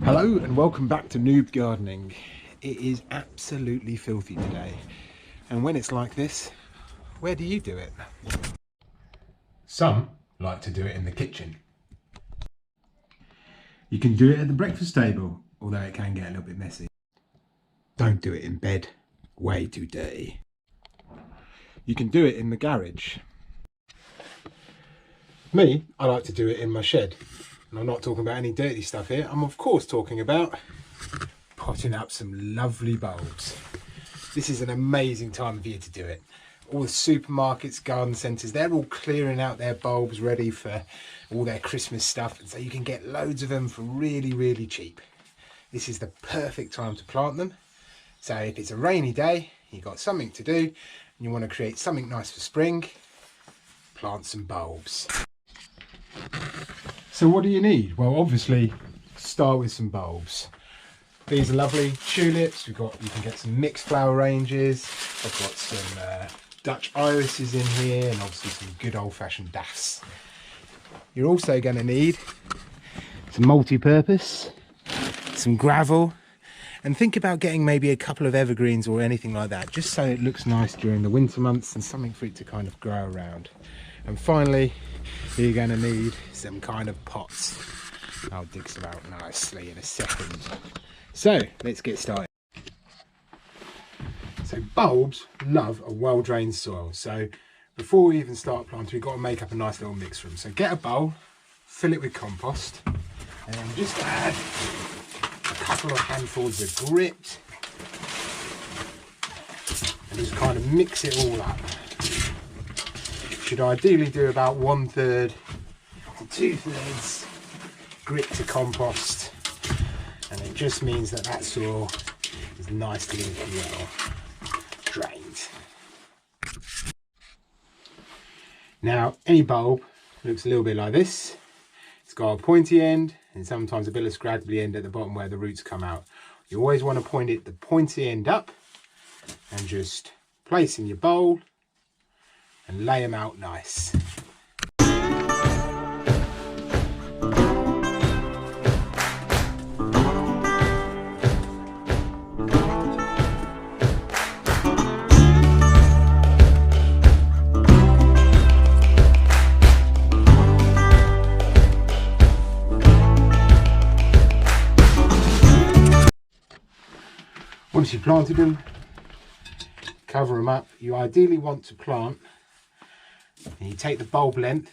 Hello and welcome back to Noob Gardening. It is absolutely filthy today, and when it's like this, where do you do it? Some like to do it in the kitchen. You can do it at the breakfast table, although it can get a little bit messy. Don't do it in bed, way too dirty. You can do it in the garage. Me, I like to do it in my shed. And I'm not talking about any dirty stuff here. I'm of course talking about potting up some lovely bulbs. This is an amazing time of year to do it. All the supermarkets, garden centres, they're all clearing out their bulbs ready for all their Christmas stuff. And so you can get loads of them for really, really cheap. This is the perfect time to plant them. So if it's a rainy day, you've got something to do, and you want to create something nice for spring, plant some bulbs. So what do you need? Well, obviously start with some bulbs. These are lovely tulips. You can get some mixed flower ranges. I've got some Dutch irises in here, and obviously some good old-fashioned dafs. You're also going to need some multi-purpose, some gravel, and think about getting maybe a couple of evergreens or anything like that, just so it looks nice during the winter months and something for it to kind of grow around. And finally, you're going to need some kind of pots. I'll dig some out nicely in a second. So let's get started. So bulbs love a well-drained soil. So before we even start planting, we've got to make up a nice little mix for them. So get a bowl, fill it with compost, and then just add a couple of handfuls of grit, and just kind of mix it all up. Should ideally do about 1/3 to 2/3 grit to compost, and it just means that that soil is nicely and well drained. Now any bulb looks a little bit like this. It's got a pointy end and sometimes a bit of scraggly end at the bottom where the roots come out. You always want to point the pointy end up and just place in your bowl and lay them out nice. Once you've planted them, cover them up. You ideally want to plant, and you take the bulb length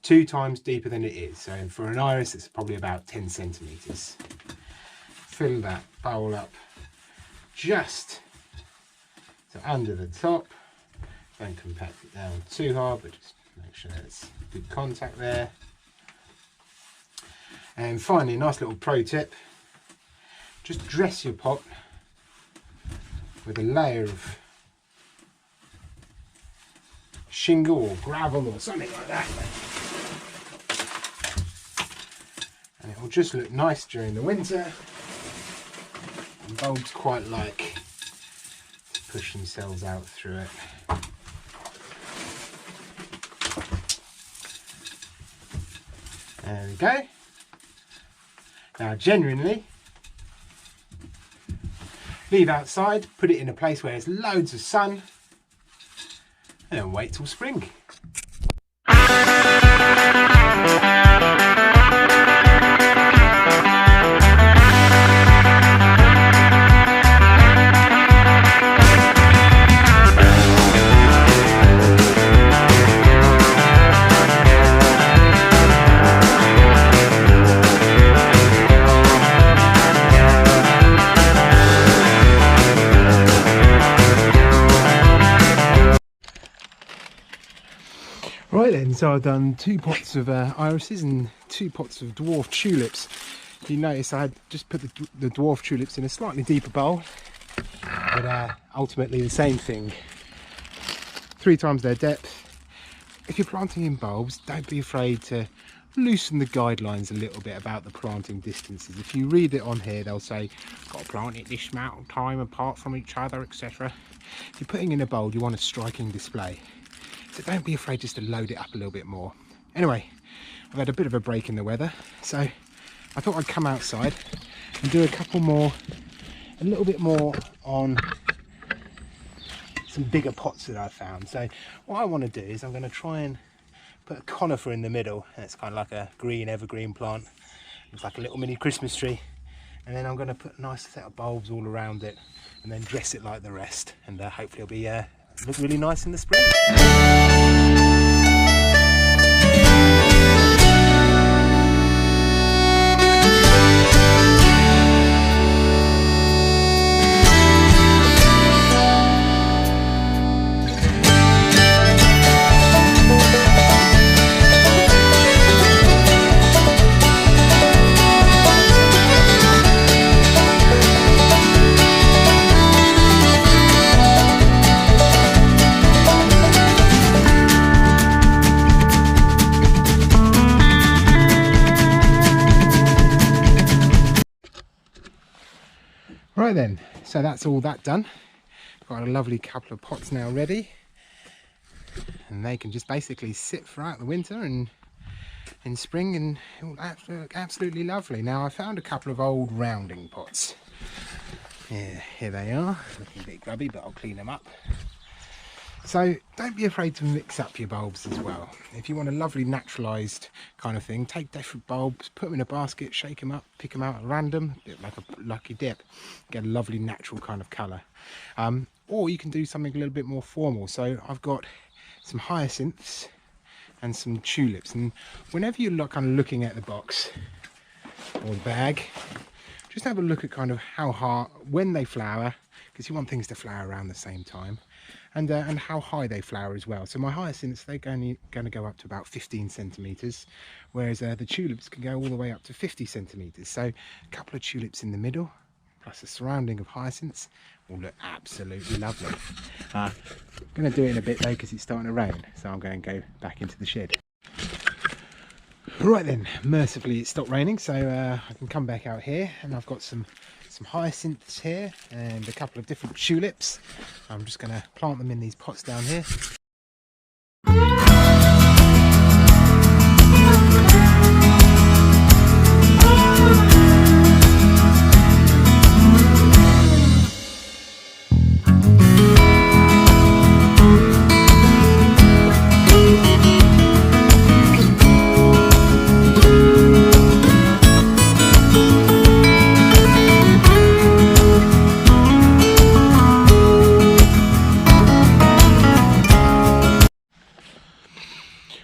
2 times deeper than it is. So for an iris, it's probably about 10 centimetres. Fill that bowl up just to under the top. Don't compact it down too hard, but just make sure there's good contact there. And finally, a nice little pro tip. Just dress your pot with a layer of shingle or gravel or something like that, and it will just look nice during the winter. And bulbs quite like to push themselves out through it. There we go. Now genuinely leave outside, put it in a place where there's loads of sun, and then wait till spring. Right then, so I've done 2 pots of irises and 2 pots of dwarf tulips. You notice I had just put the dwarf tulips in a slightly deeper bowl, but ultimately the same thing. 3 times their depth. If you're planting in bulbs, don't be afraid to loosen the guidelines a little bit about the planting distances. If you read it on here, they'll say, got to plant it this amount of time apart from each other, etc. If you're putting in a bulb, you want a striking display. So don't be afraid just to load it up a little bit more. Anyway, I've had a bit of a break in the weather, so I thought I'd come outside and do a little bit more on some bigger pots that I found. So what I want to do is I'm going to try and put a conifer in the middle, and it's kind of like a green evergreen plant. Looks like a little mini Christmas tree. And then I'm going to put a nice set of bulbs all around it and then dress it like the rest, and hopefully it'll be look really nice in the spring. Right then, so that's all that done. Got a lovely couple of pots now ready, and they can just basically sit throughout the winter and in spring, and it will look absolutely lovely. Now I found a couple of old rounding pots. Yeah, here they are, looking a bit grubby, but I'll clean them up. So don't be afraid to mix up your bulbs as well. If you want a lovely naturalised kind of thing, take different bulbs, put them in a basket, shake them up, pick them out at random, a bit like a lucky dip, get a lovely natural kind of colour. Or you can do something a little bit more formal. So I've got some hyacinths and some tulips, and whenever you're kind of looking at the box or the bag, just have a look at kind of how hard, when they flower, because you want things to flower around the same time, and how high they flower as well. So my hyacinths, they're going to go up to about 15 centimetres, whereas the tulips can go all the way up to 50 centimetres. So a couple of tulips in the middle, plus a surrounding of hyacinths, will look absolutely lovely. I'm going to do it in a bit though, because it's starting to rain, so I'm going to go back into the shed. Right then, mercifully it stopped raining, so I can come back out here, and I've got some hyacinths here and a couple of different tulips. I'm just going to plant them in these pots down here.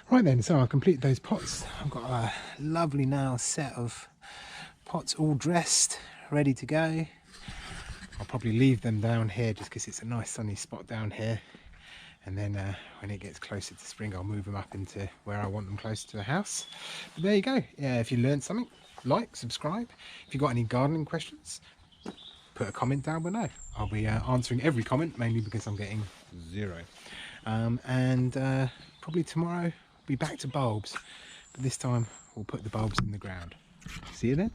Right then, so I completed those pots. I've got a lovely now set of pots all dressed, ready to go. I'll probably leave them down here just because it's a nice sunny spot down here. And then when it gets closer to spring, I'll move them up into where I want them closer to the house. But there you go. Yeah, if you learned something, like, subscribe. If you've got any gardening questions, put a comment down below. I'll be answering every comment, mainly because I'm getting 0. Probably tomorrow be back to bulbs, but this time we'll put the bulbs in the ground. See you then.